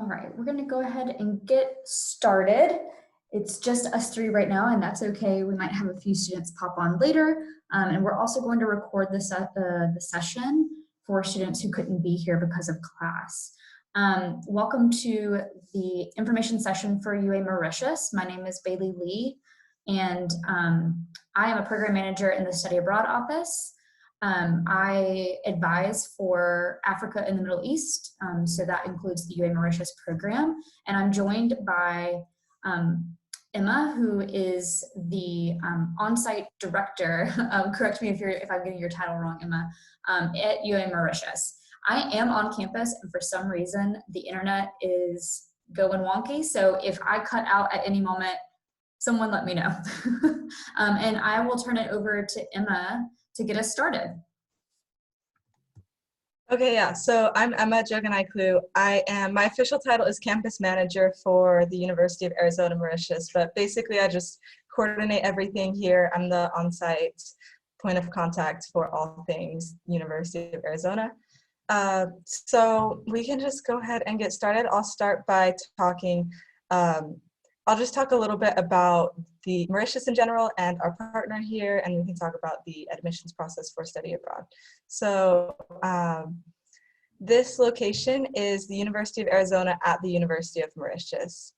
All right, we're gonna go ahead and get started. It's just us three right now, and that's okay. We might have a few students pop on later, and we're also going to record the session for students who couldn't be here because of class. Welcome to the information session for UA Mauritius. My name is Bailey Lee, and I am a program manager in the Study Abroad office. I advise for Africa and the Middle East, so that includes the UA Mauritius program, and I'm joined by Emma, who is the on-site director. Correct me if I'm getting your title wrong, Emma, at UA Mauritius. I am on campus, and for some reason, the internet is going wonky, so if I cut out at any moment, someone let me know. And I will turn it over to Emma to get us started. Okay, yeah, so I'm Emma Joganai-Klu. My official title is campus manager for the University of Arizona Mauritius, but basically I just coordinate everything here. I'm the on-site point of contact for all things University of Arizona. So we can just go ahead and get started. I'll start by talking, I'll just talk a little bit about the Mauritius in general and our partner here, and we can talk about the admissions process for study abroad. So this location is the University of Arizona at the University of Mauritius.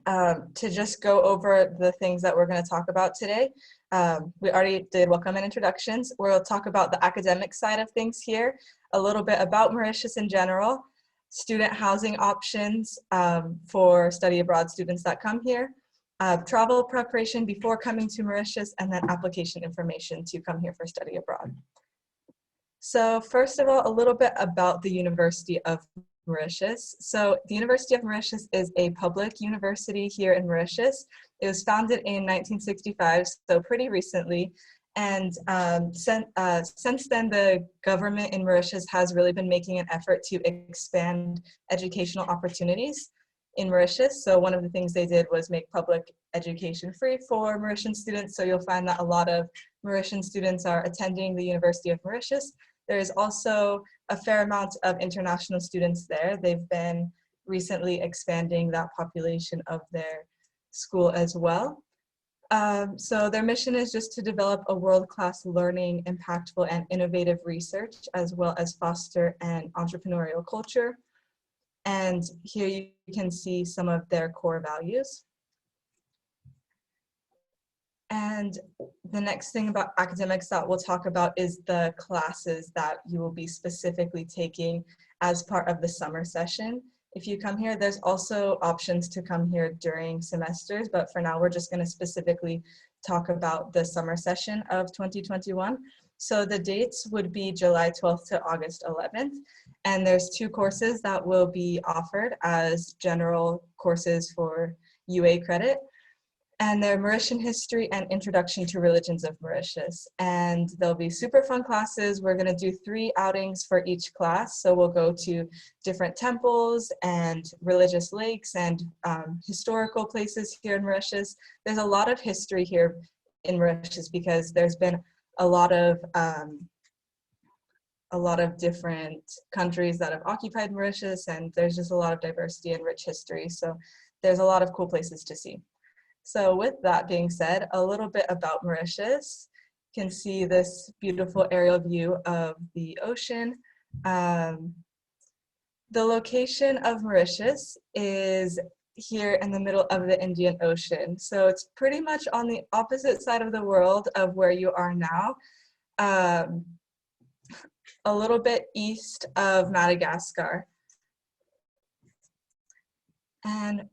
To just go over the things that we're going to talk about today, we already did welcome and introductions. We'll talk about the academic side of things here, a little bit about Mauritius in general, student housing options for study abroad students that come here, travel preparation before coming to Mauritius, and then application information to come here for study abroad. So first of all, a little bit about the University of Mauritius. So the University of Mauritius is a public university here in Mauritius. It was founded in 1965, so pretty recently. And since then, the government in Mauritius has really been making an effort to expand educational opportunities in Mauritius. So one of the things they did was make public education free for Mauritian students. So you'll find that a lot of Mauritian students are attending the University of Mauritius. There is also a fair amount of international students there. They've been recently expanding that population of their school as well. So their mission is just to develop a world-class learning, impactful and innovative research, as well as foster an entrepreneurial culture. And here you can see some of their core values. And the next thing about academics that we'll talk about is the classes that you will be specifically taking as part of the summer session. If you come here, there's also options to come here during semesters, but for now we're just going to specifically talk about the summer session of 2021. So the dates would be July 12th to August 11th, and there's 2 courses that will be offered as general courses for UA credit. And they're Mauritian History and Introduction to Religions of Mauritius. And there'll be super fun classes. We're gonna do 3 outings for each class. So we'll go to different temples and religious lakes and historical places here in Mauritius. There's a lot of history here in Mauritius because there's been a lot of different countries that have occupied Mauritius, and there's just a lot of diversity and rich history. So there's a lot of cool places to see. So with that being said, a little bit about Mauritius. You can see this beautiful aerial view of the ocean. The location of Mauritius is here in the middle of the Indian Ocean. So it's pretty much on the opposite side of the world of where you are now, a little bit east of Madagascar. And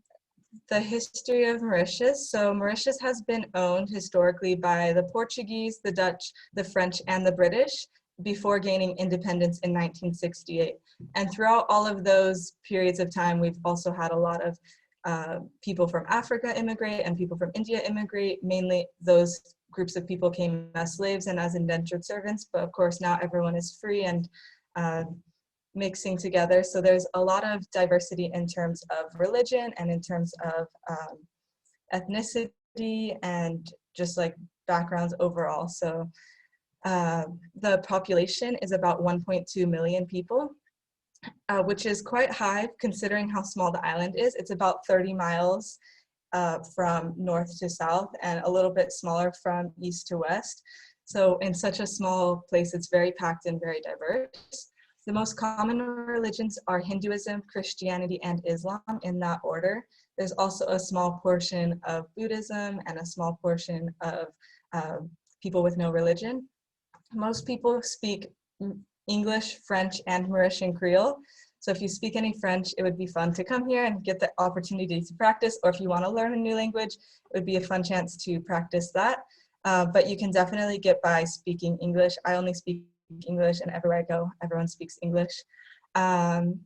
the history of Mauritius. So Mauritius has been owned historically by the Portuguese, the Dutch, the French, and the British before gaining independence in 1968. And throughout all of those periods of time, we've also had a lot of people from Africa immigrate and people from India immigrate. Mainly those groups of people came as slaves and as indentured servants, but of course now everyone is free and mixing together. So there's a lot of diversity in terms of religion and in terms of ethnicity and just like backgrounds overall. So the population is about 1.2 million people. which is quite high considering how small the island is. It's about 30 miles from north to south and a little bit smaller from east to west. So in such a small place, it's very packed and very diverse. The most common religions are Hinduism, Christianity, and Islam in that order. There's also a small portion of Buddhism and a small portion of people with no religion. Most people speak English, French, and Mauritian Creole. So if you speak any French, it would be fun to come here and get the opportunity to practice, or if you want to learn a new language, it would be a fun chance to practice that. But you can definitely get by speaking English. I only speak English, and everywhere I go, everyone speaks English. And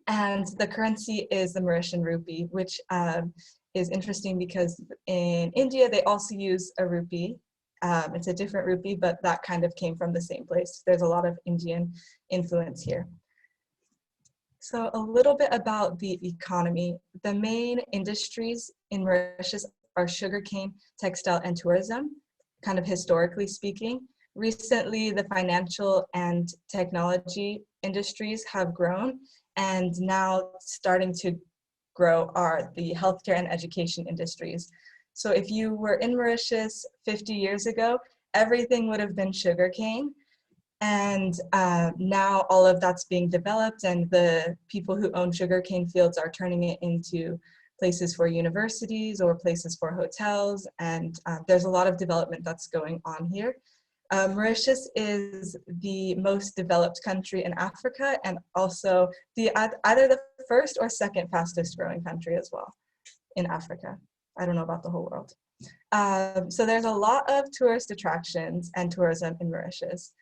the currency is the Mauritian rupee, which is interesting because in India, they also use a rupee. It's a different rupee, but that kind of came from the same place. There's a lot of Indian influence here. So a little bit about the economy. The main industries in Mauritius are sugarcane, textile, and tourism, kind of historically speaking. Recently, the financial and technology industries have grown, and now starting to grow are the healthcare and education industries. So if you were in Mauritius 50 years ago, everything would have been sugarcane. And now all of that's being developed, and the people who own sugarcane fields are turning it into places for universities or places for hotels. And there's a lot of development that's going on here. Mauritius is the most developed country in Africa, and also either the first or second fastest growing country as well in Africa. I don't know about the whole world. So there's a lot of tourist attractions and tourism in Mauritius.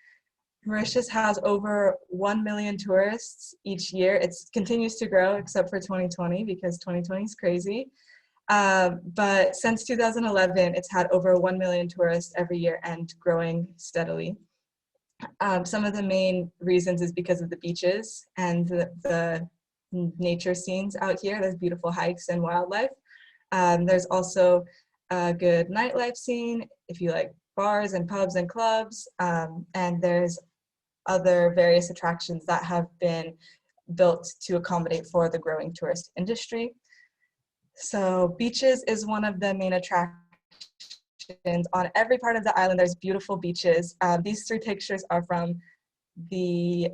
Mauritius has over 1 million tourists each year. It continues to grow except for 2020 because 2020 is crazy. But since 2011, it's had over 1 million tourists every year and growing steadily. Some of the main reasons is because of the beaches and the nature scenes out here. There's beautiful hikes and wildlife. There's also a good nightlife scene if you like bars and pubs and clubs. And there's other various attractions that have been built to accommodate for the growing tourist industry. So beaches is one of the main attractions. On every part of the island, there's beautiful beaches. These three pictures are from the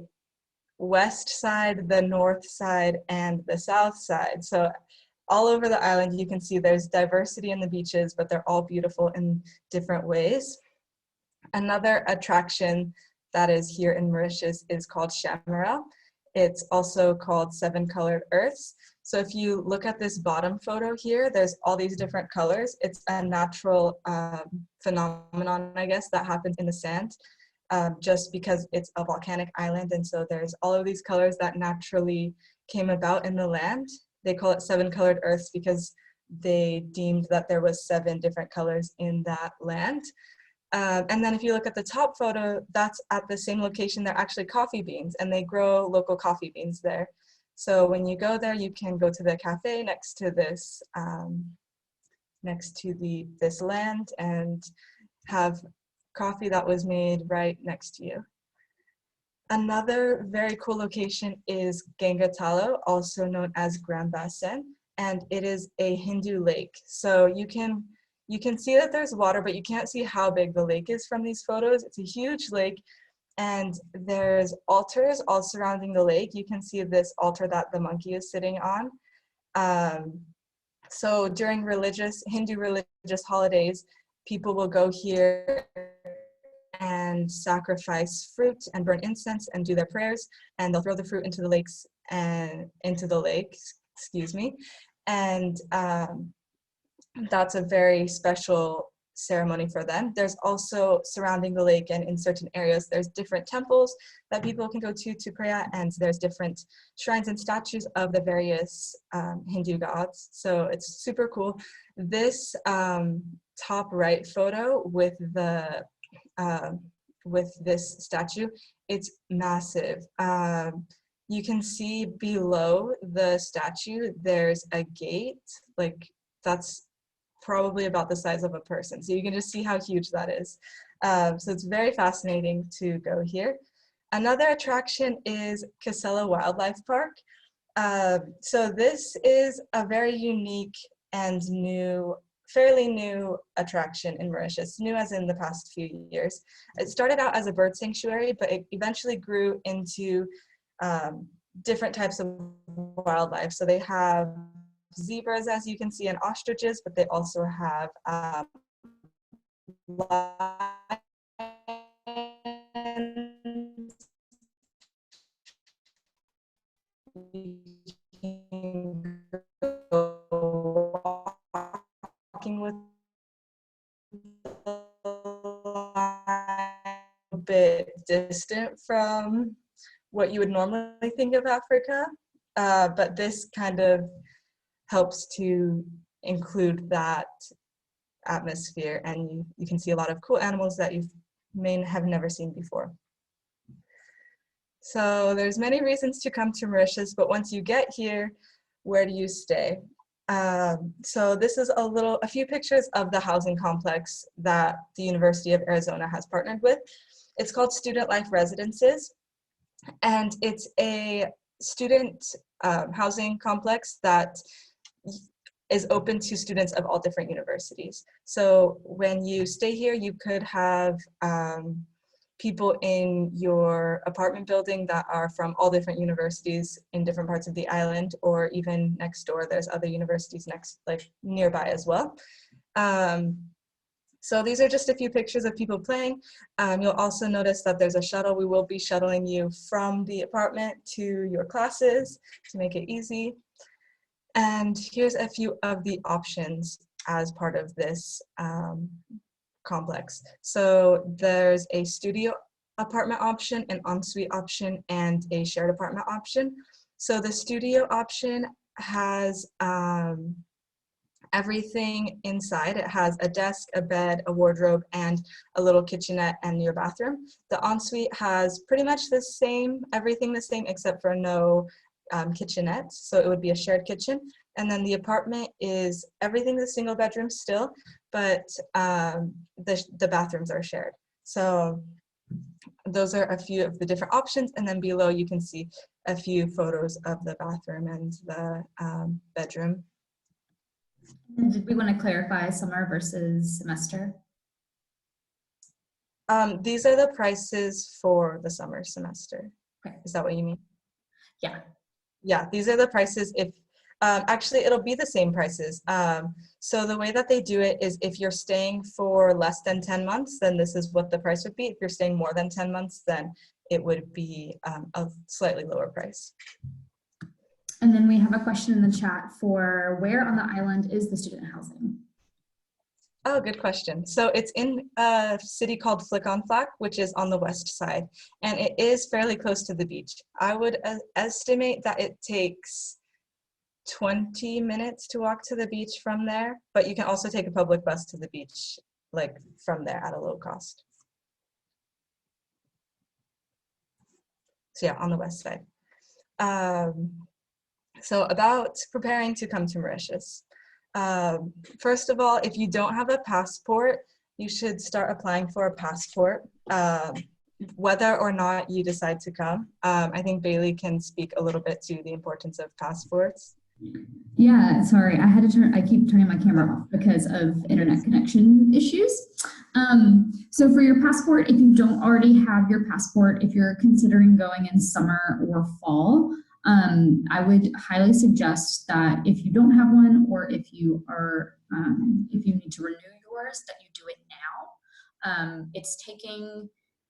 west side, the north side, and the south side. So all over the island, you can see there's diversity in the beaches, but they're all beautiful in different ways. Another attraction that is here in Mauritius is called Chamarel. It's also called Seven Colored Earths. So if you look at this bottom photo here, there's all these different colors. It's a natural phenomenon, I guess, that happens in the sand just because it's a volcanic island. And so there's all of these colors that naturally came about in the land. They call it Seven Colored Earths because they deemed that there was 7 different colors in that land. And then if you look at the top photo, that's at the same location. They're actually coffee beans, and they grow local coffee beans there. So when you go there, you can go to the cafe next to this this land and have coffee that was made right next to you. Another very cool location is Ganga Talo, also known as Grand Bassin, and it is a Hindu lake. So you can see that there's water, but you can't see how big the lake is from these photos. It's a huge lake, and there's altars all surrounding the lake. You can see this altar that the monkey is sitting on. So during Hindu religious holidays, people will go here and sacrifice fruit and burn incense and do their prayers, and they'll throw the fruit into the lakes and into the lake, excuse me. And that's a very special ceremony for them. There's also surrounding the lake and in certain areas, there's different temples that people can go to pray at, and there's different shrines and statues of the various Hindu gods. So it's super cool. This top right photo with this statue, it's massive. You can see below the statue, there's a gate, like that's probably about the size of a person. So you can just see how huge that is. So it's very fascinating to go here. Another attraction is Casella Wildlife Park. So this is a very unique and fairly new attraction in Mauritius, new as in the past few years. It started out as a bird sanctuary, but it eventually grew into different types of wildlife. So they have zebras, as you can see, and ostriches, but they also have lions, you can go walking with the lion, a bit distant from what you would normally think of Africa, but this kind of helps to include that atmosphere, and you can see a lot of cool animals that you may have never seen before. So there's many reasons to come to Mauritius, but once you get here, where do you stay? So this is a few pictures of the housing complex that the University of Arizona has partnered with. It's called Student Life Residences, and it's a student housing complex that is open to students of all different universities. So when you stay here, you could have people in your apartment building that are from all different universities in different parts of the island, or even next door, there's other universities nearby as well. So these are just a few pictures of people playing. You'll also notice that there's a shuttle. We will be shuttling you from the apartment to your classes to make it easy. And here's a few of the options as part of this complex. So there's a studio apartment option, an ensuite option, and a shared apartment option. So the studio option has everything inside. It has a desk, a bed, a wardrobe, and a little kitchenette and your bathroom. The ensuite has pretty much the same, everything the same except for no kitchenette, so it would be a shared kitchen. And then the apartment is everything a single bedroom still, but the bathrooms are shared. So those are a few of the different options, and then below you can see a few photos of the bathroom and the bedroom. And did we want to clarify summer versus semester? These are the prices for the summer semester. Okay. Is that what you mean? Yeah. Yeah, these are the prices. If actually, it'll be the same prices. So the way that they do it is if you're staying for less than 10 months, then this is what the price would be. If you're staying more than 10 months, then it would be a slightly lower price. And then we have a question in the chat for where on the island is the student housing? Oh, good question. So it's in a city called Flic-on-Flac, which is on the west side, and it is fairly close to the beach. I would estimate that it takes 20 minutes to walk to the beach from there, but you can also take a public bus to the beach, like from there at a low cost. So yeah, on the west side. So about preparing to come to Mauritius. First of all, if you don't have a passport, you should start applying for a passport, whether or not you decide to come. I think Bailey can speak a little bit to the importance of passports. Yeah, sorry, I keep turning my camera off because of internet connection issues. So for your passport, if you don't already have your passport, if you're considering going in summer or fall, I would highly suggest that if you don't have one, or if you need to renew yours, that you do it now. It's taking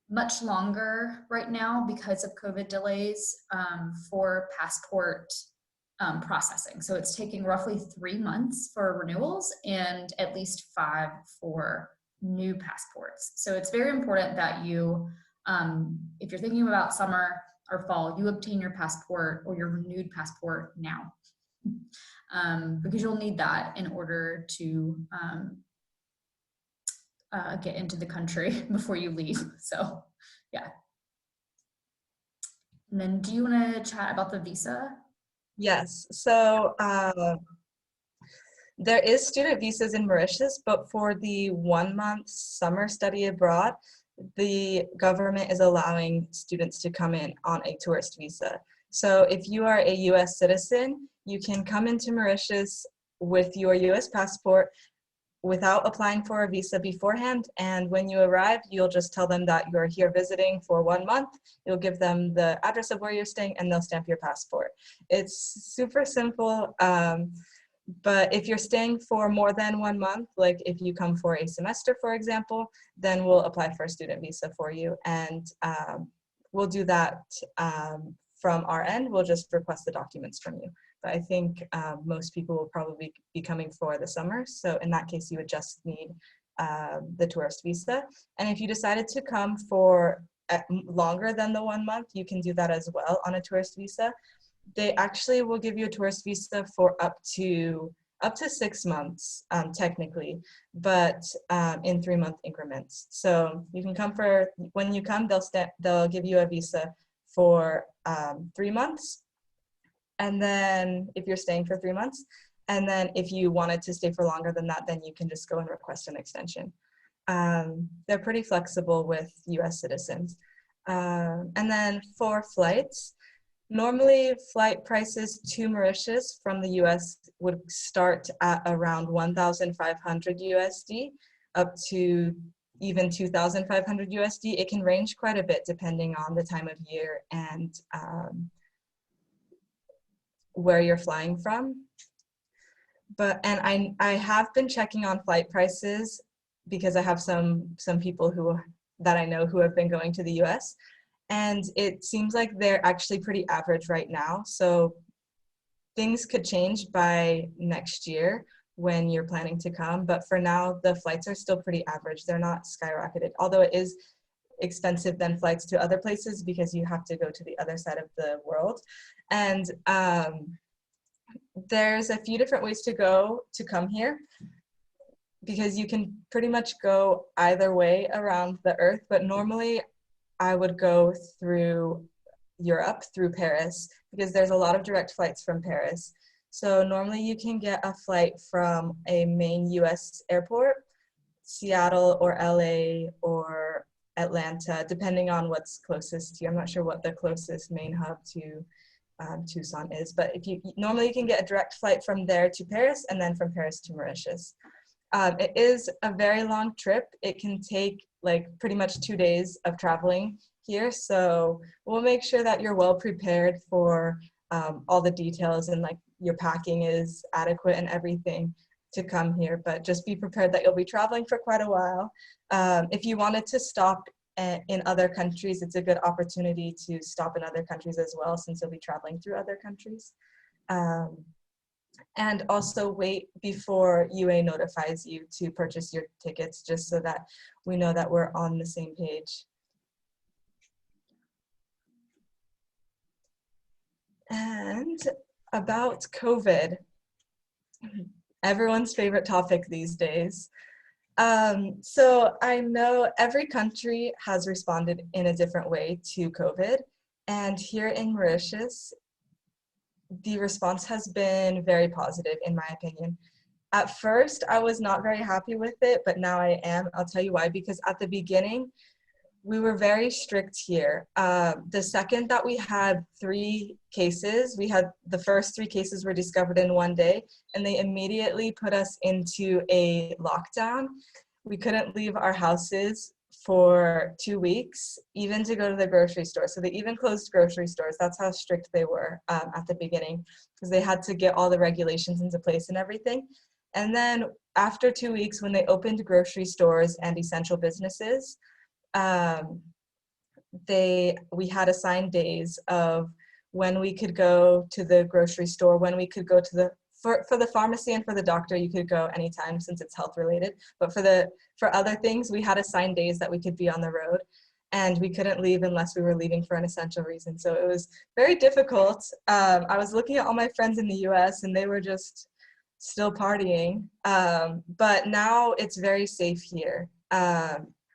much longer right now because of COVID delays for passport processing. So it's taking roughly 3 months for renewals and at least 5 for new passports. So it's very important that you, if you're thinking about summer or fall, you obtain your passport or your renewed passport now, because you'll need that in order to get into the country before you leave. So yeah. And then do you want to chat about the visa? Yes, so there is student visas in Mauritius, but for the 1 month summer study abroad, the government is allowing students to come in on a tourist visa. So if you are a US citizen, you can come into Mauritius with your US passport without applying for a visa beforehand. And when you arrive, you'll just tell them that you're here visiting for 1 month. You'll give them the address of where you're staying and they'll stamp your passport. It's super simple. But if you're staying for more than 1 month, like if you come for a semester, for example, then we'll apply for a student visa for you. And we'll do that from our end. We'll just request the documents from you. But I think most people will probably be coming for the summer. So in that case, you would just need the tourist visa. And if you decided to come for longer than the 1 month, you can do that as well on a tourist visa. They actually will give you a tourist visa for up to 6 months, technically, but in 3-month increments. So you can come for, when you come, they'll give you a visa for 3 months. And then if you're staying for 3 months, and then if you wanted to stay for longer than that, then you can just go and request an extension. They're pretty flexible with US citizens. And then for flights, normally flight prices to Mauritius from the US would start at around 1,500 USD up to even 2,500 USD. It can range quite a bit depending on the time of year and where you're flying from. And I have been checking on flight prices because I have some people that I know who have been going to the US, and it seems like they're actually pretty average right now. So things could change by next year when you're planning to come, but for now the flights are still pretty average. They're not skyrocketed, although it is expensive than flights to other places because you have to go to the other side of the world. And there's a few different ways to come here, because you can pretty much go either way around the earth, but normally I would go through Europe, through Paris, because there's a lot of direct flights from Paris. So normally you can get a flight from a main US airport, Seattle or LA or Atlanta, depending on what's closest to you. I'm not sure what the closest main hub to Tucson is, but normally you can get a direct flight from there to Paris and then from Paris to Mauritius. It is a very long trip. It can take like pretty much 2 days of traveling here. So we'll make sure that you're well prepared for all the details and like your packing is adequate and everything to come here, but just be prepared that you'll be traveling for quite a while. If you wanted to stop in other countries, it's a good opportunity to stop in other countries as well, since you'll be traveling through other countries. And also wait before UA notifies you to purchase your tickets, just so that we know that we're on the same page. And about COVID, everyone's favorite topic these days. So I know every country has responded in a different way to COVID. And here in Mauritius, the response has been very positive, in my opinion. At first, I was not very happy with it, but now I am. I'll tell you why. Because at the beginning, we were very strict here. The second that we had 3 cases, the first 3 cases were discovered in 1 day, and they immediately put us into a lockdown. We couldn't leave our houses for 2 weeks, even to go to the grocery store. So they even closed grocery stores. That's how strict they were at the beginning, because they had to get all the regulations into place and everything. And then after 2 weeks, when they opened grocery stores and essential businesses, we had assigned days of when we could go to the grocery store, when we could go to for the pharmacy and for the doctor, you could go anytime since it's health related. But for other things, we had assigned days that we could be on the road, and we couldn't leave unless we were leaving for an essential reason. So it was very difficult. I was looking at all my friends in the US and they were just still partying. But now it's very safe here.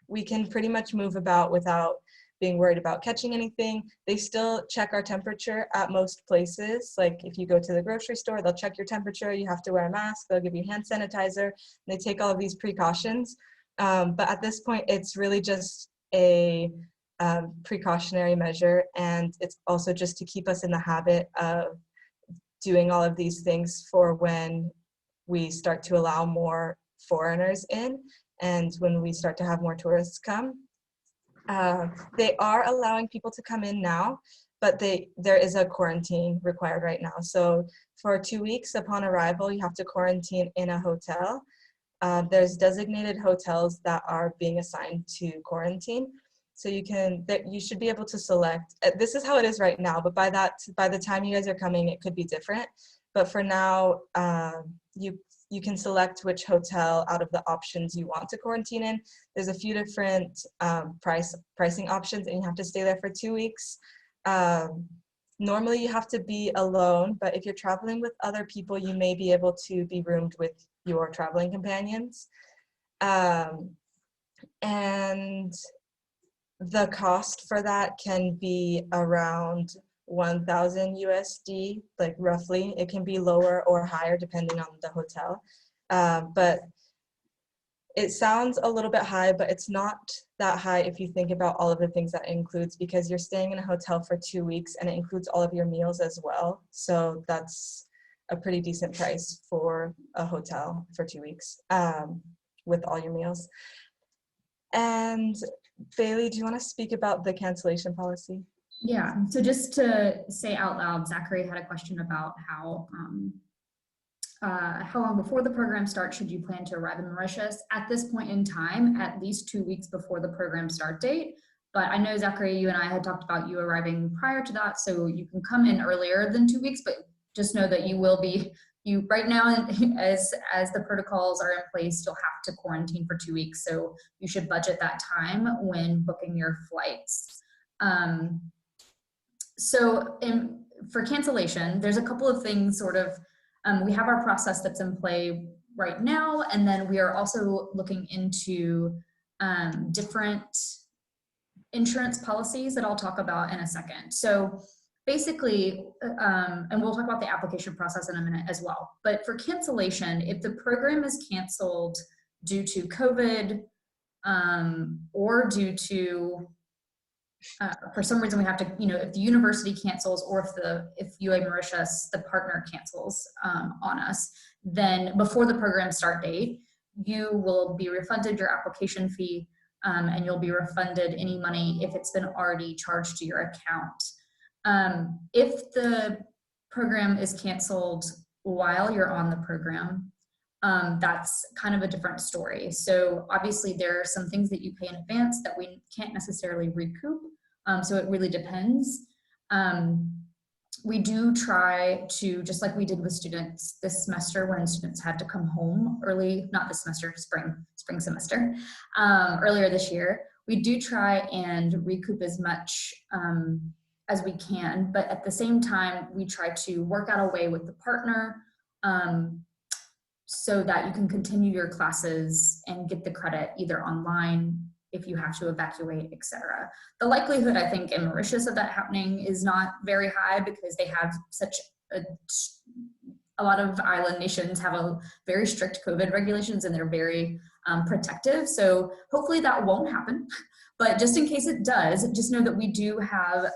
We can pretty much move about without being worried about catching anything. They still check our temperature at most places. Like if you go to the grocery store, they'll check your temperature. You have to wear a mask. They'll give you hand sanitizer. They take all of these precautions. But at this point, it's really just a precautionary measure, and it's also just to keep us in the habit of doing all of these things for when we start to allow more foreigners in and when we start to have more tourists come. They are allowing people to come in now, but there is a quarantine required right now. So for 2 weeks upon arrival, you have to quarantine in a hotel. There's designated hotels that are being assigned to quarantine. So you should be able to select, this is how it is right now, but by the time you guys are coming, it could be different. But for now, you can select which hotel out of the options you want to quarantine in. There's a few different pricing options, and you have to stay there for 2 weeks. Normally you have to be alone, but if you're traveling with other people, you may be able to be roomed with your traveling companions. And the cost for that can be around 1,000 USD, like roughly. It can be lower or higher depending on the hotel. But it sounds a little bit high, but it's not that high if you think about all of the things that it includes, because you're staying in a hotel for 2 weeks and it includes all of your meals as well. So that's a pretty decent price for a hotel for 2 weeks with all your meals. And Bailey, do you want to speak about the cancellation policy? Yeah, so just to say out loud, Zachary had a question about how long before the program starts should you plan to arrive in Mauritius. At this point in time, at least 2 weeks before the program start date. But I know, Zachary, you and I had talked about you arriving prior to that, so you can come in earlier than 2 weeks, but just know that you will be, right now, as the protocols are in place, you'll have to quarantine for 2 weeks. So you should budget that time when booking your flights. For cancellation, there's a couple of things sort of, we have our process that's in play right now, and then we are also looking into different insurance policies that I'll talk about in a second. So basically, and we'll talk about the application process in a minute as well, but for cancellation, if the program is canceled due to COVID or due to for some reason we have to, if the university cancels or if UA Mauritius, the partner, cancels on us, then before the program start date, you will be refunded your application fee and you'll be refunded any money if it's been already charged to your account. If the program is canceled while you're on the program, that's kind of a different story. So obviously there are some things that you pay in advance that we can't necessarily recoup. So it really depends. We do try to, just like we did with students this semester when students had to come home early, not this semester, spring semester, earlier this year, we do try and recoup as much as we can, but at the same time, we try to work out a way with the partner so that you can continue your classes and get the credit either online if you have to evacuate, etc. The likelihood, I think, in Mauritius of that happening is not very high because they have such a lot of island nations have a very strict COVID regulations and they're very protective. So hopefully that won't happen. But just in case it does, just know that we do have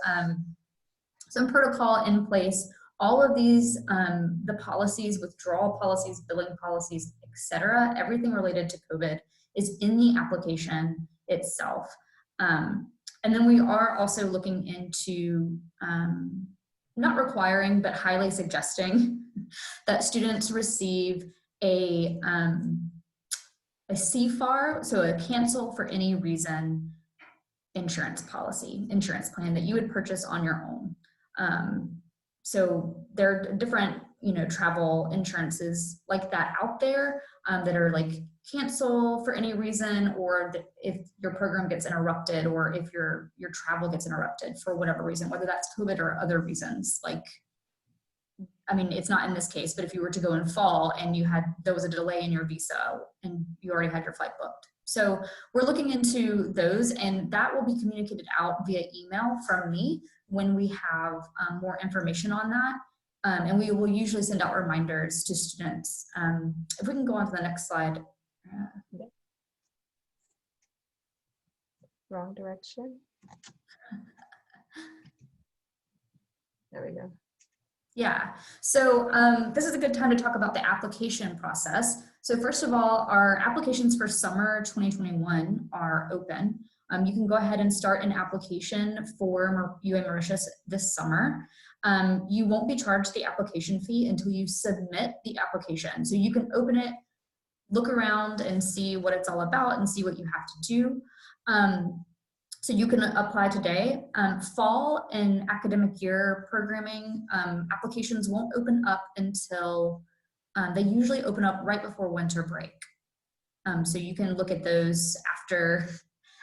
some protocol in place. All of these, the policies, withdrawal policies, billing policies, etc., everything related to COVID is in the application itself. And then we are also looking into not requiring, but highly suggesting that students receive a CFAR, so a cancel for any reason insurance plan that you would purchase on your own. So there are different, travel insurances like that out there that are like cancel for any reason, or if your program gets interrupted, or if your travel gets interrupted for whatever reason, whether that's COVID or other reasons. Like, I mean, it's not in this case, but if you were to go in fall and there was a delay in your visa and you already had your flight booked. So we're looking into those, and that will be communicated out via email from me when we have more information on that. And we will usually send out reminders to students. If we can go on to the next slide. Wrong direction. There we go. Yeah, so this is a good time to talk about the application process. So first of all, our applications for summer 2021 are open. You can go ahead and start an application for UA Mauritius this summer. You won't be charged the application fee until you submit the application. So you can open it, look around and see what it's all about and see what you have to do. So you can apply today. Fall and academic year programming applications won't open up until, they usually open up right before winter break. So you can look at those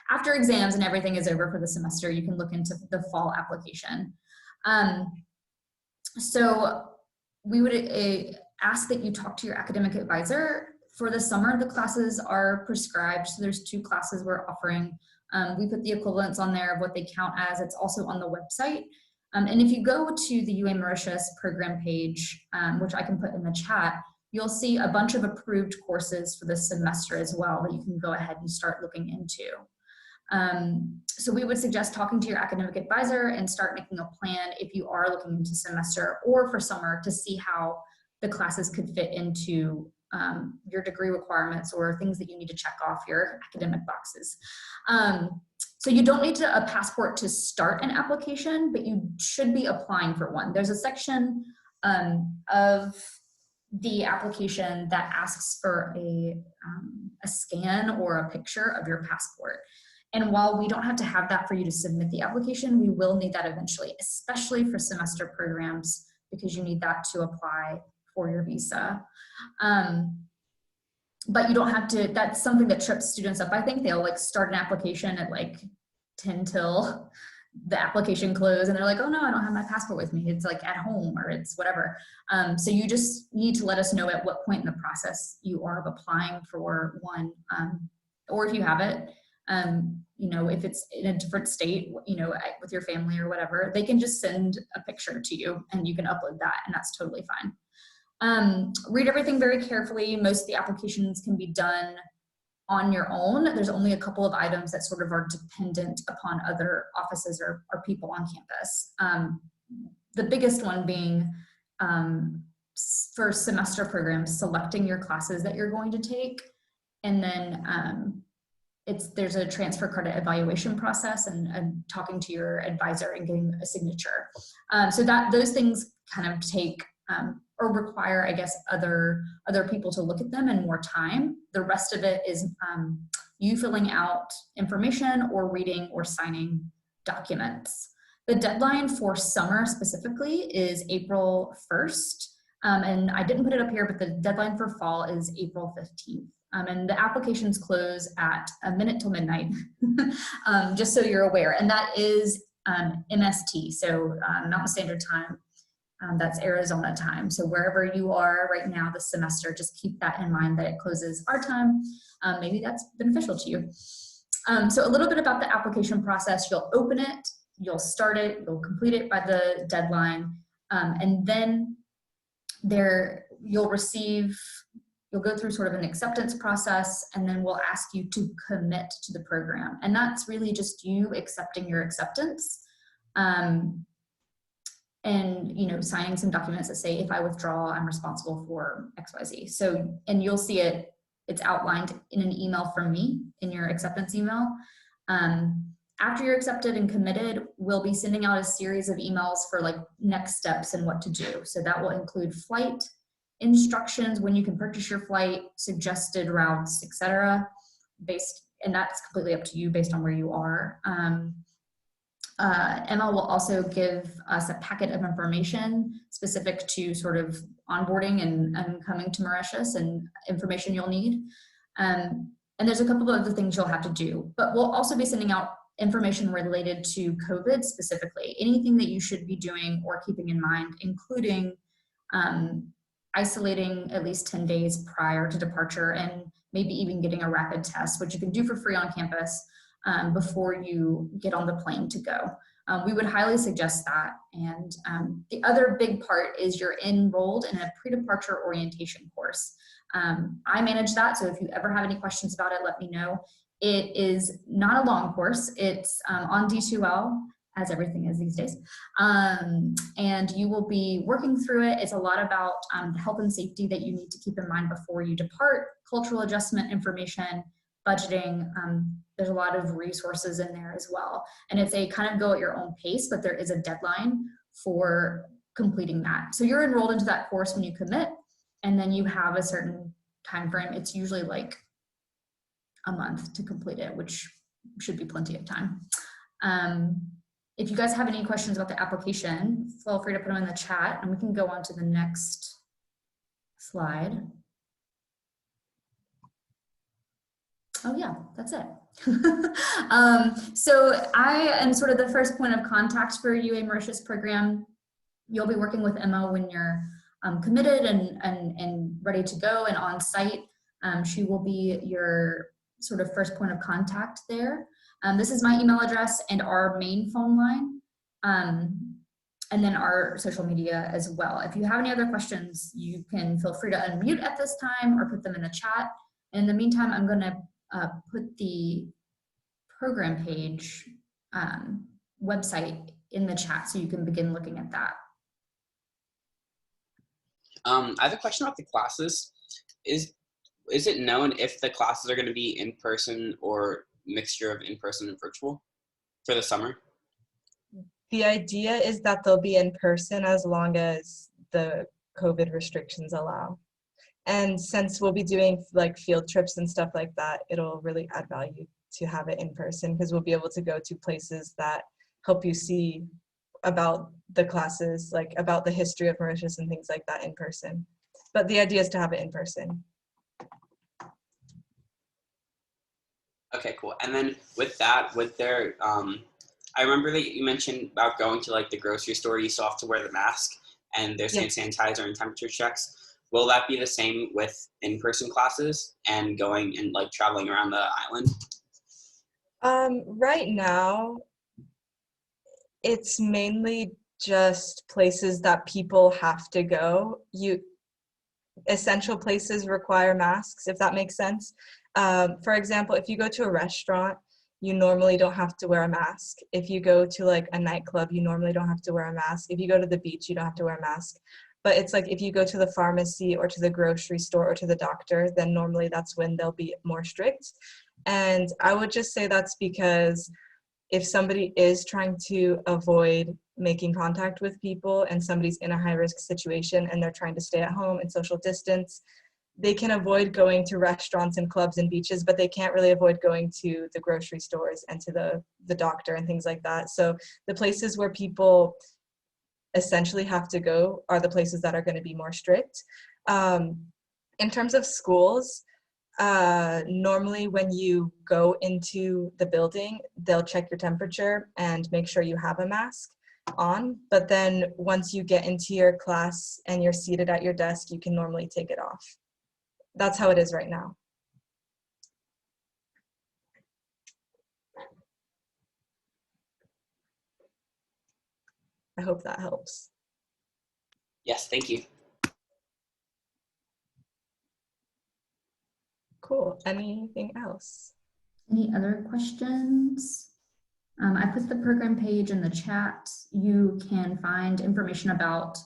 after exams and everything is over for the semester. You can look into the fall application. So we would ask that you talk to your academic advisor. For the summer, the classes are prescribed. So there's 2 classes we're offering. We put the equivalents on there of what they count as. It's also on the website. And if you go to the UA Mauritius program page, which I can put in the chat, you'll see a bunch of approved courses for this semester as well that you can go ahead and start looking into. So we would suggest talking to your academic advisor and start making a plan if you are looking into semester or for summer to see how the classes could fit into your degree requirements or things that you need to check off your academic boxes. So you don't need a passport to start an application, but you should be applying for one. There's a section of the application that asks for a scan or a picture of your passport. And while we don't have to have that for you to submit the application, we will need that eventually, especially for semester programs, because you need that to apply for your visa. But you don't have to, that's something that trips students up. I think they'll like start an application at like 10 till the application close and they're like, oh no, I don't have my passport with me. It's like at home or it's whatever. So you just need to let us know at what point in the process you are of applying for one, or if you have it, you know, if it's in a different state, you know, with your family or whatever, they can just send a picture to you and you can upload that and that's totally fine. Read everything very carefully. Most of the applications can be done on your own. There's only a couple of items that sort of are dependent upon other offices or people on campus. The biggest one being for semester programs, selecting your classes that you're going to take. And then there's a transfer credit evaluation process and talking to your advisor and getting a signature. So those things kind of take or require, I guess, other people to look at them and more time. The rest of it is you filling out information or reading or signing documents. The deadline for summer specifically is April 1st. And I didn't put it up here, but the deadline for fall is April 15th. And the applications close at a minute till midnight, just so you're aware. And that is MST, so Mountain Standard Time. That's Arizona time. So wherever you are right now this semester, just keep that in mind that it closes our time. Maybe that's beneficial to you. So a little bit about the application process. You'll open it, you'll start it, you'll complete it by the deadline, and then you'll go through sort of an acceptance process, and then we'll ask you to commit to the program. And that's really just you accepting your acceptance. And you know, signing some documents that say, if I withdraw, I'm responsible for XYZ. So, and you'll see it's outlined in an email from me in your acceptance email. After you're accepted and committed, we'll be sending out a series of emails for like next steps and what to do. So that will include flight instructions, when you can purchase your flight, suggested routes, etc. And that's completely up to you based on where you are. Emma will also give us a packet of information specific to sort of onboarding and coming to Mauritius and information you'll need. And there's a couple of other things you'll have to do, but we'll also be sending out information related to COVID specifically, anything that you should be doing or keeping in mind, including isolating at least 10 days prior to departure and maybe even getting a rapid test, which you can do for free on campus before you get on the plane to go. We would highly suggest that. And the other big part is you're enrolled in a pre-departure orientation course. I manage that, so if you ever have any questions about it, let me know. It is not a long course. It's on D2L, as everything is these days. And you will be working through it. It's a lot about the health and safety that you need to keep in mind before you depart, cultural adjustment information, budgeting. There's a lot of resources in there as well. And it's a kind of go at your own pace, but there is a deadline for completing that. So you're enrolled into that course when you commit, and then you have a certain time frame. It's usually like a month to complete it, which should be plenty of time. If you guys have any questions about the application, feel free to put them in the chat, and we can go on to the next slide. Oh yeah, that's it. So I am sort of the first point of contact for UA Mauritius program. You'll be working with Emma when you're committed and ready to go and on site. She will be your sort of first point of contact there. This is my email address and our main phone line, and then our social media as well. If you have any other questions, you can feel free to unmute at this time or put them in the chat. In the meantime, I'm gonna put the program page website in the chat so you can begin looking at that. I have a question about the classes. Is it known if the classes are going to be in person or mixture of in person and virtual for the summer? The idea is that they'll be in person as long as the COVID restrictions allow. And since we'll be doing like field trips and stuff like that, it'll really add value to have it in person, because we'll be able to go to places that help you see about the classes, like about the history of Mauritius and things like that in person. But the idea is to have it in person. Okay, cool. And then with that, with their, I remember that you mentioned about going to like the grocery store, you still have to wear the mask and there's hand sanitizer and temperature checks. Will that be the same with in-person classes and going and like traveling around the island? Right now, it's mainly just places that people have to go. Essential places require masks, if that makes sense. For example, if you go to a restaurant, you normally don't have to wear a mask. If you go to like a nightclub, you normally don't have to wear a mask. If you go to the beach, you don't have to wear a mask. But it's like if you go to the pharmacy or to the grocery store or to the doctor, then normally that's when they'll be more strict. And I would just say that's because if somebody is trying to avoid making contact with people and somebody's in a high-risk situation and they're trying to stay at home and social distance, they can avoid going to restaurants and clubs and beaches, but they can't really avoid going to the grocery stores and to the doctor and things like that. So the places where people essentially have to go are the places that are going to be more strict. In terms of schools, normally when you go into the building, they'll check your temperature and make sure you have a mask on. But then once you get into your class and you're seated at your desk, you can normally take it off. That's how it is right now. I hope that helps. Yes, thank you. Cool. Anything else? Any other questions? I put the program page in the chat. You can find information about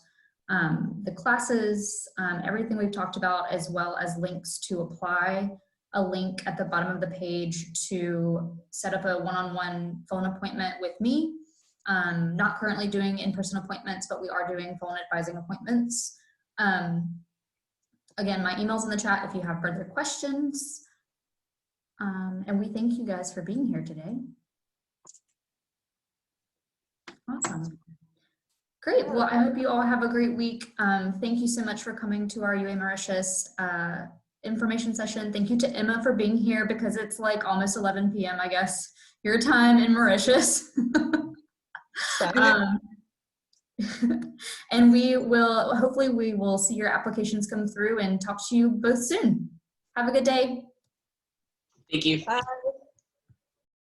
the classes, everything we've talked about, as well as links to apply. A link at the bottom of the page to set up a one-on-one phone appointment with me. Not currently doing in-person appointments, but we are doing phone advising appointments. Again, my email's in the chat if you have further questions. And we thank you guys for being here today. Awesome. Great. Well, I hope you all have a great week. Thank you so much for coming to our UA Mauritius information session. Thank you to Emma for being here, because it's like almost 11 p.m. I guess your time in Mauritius. And hopefully we will see your applications come through and talk to you both soon. Have a good day. Thank you. Bye.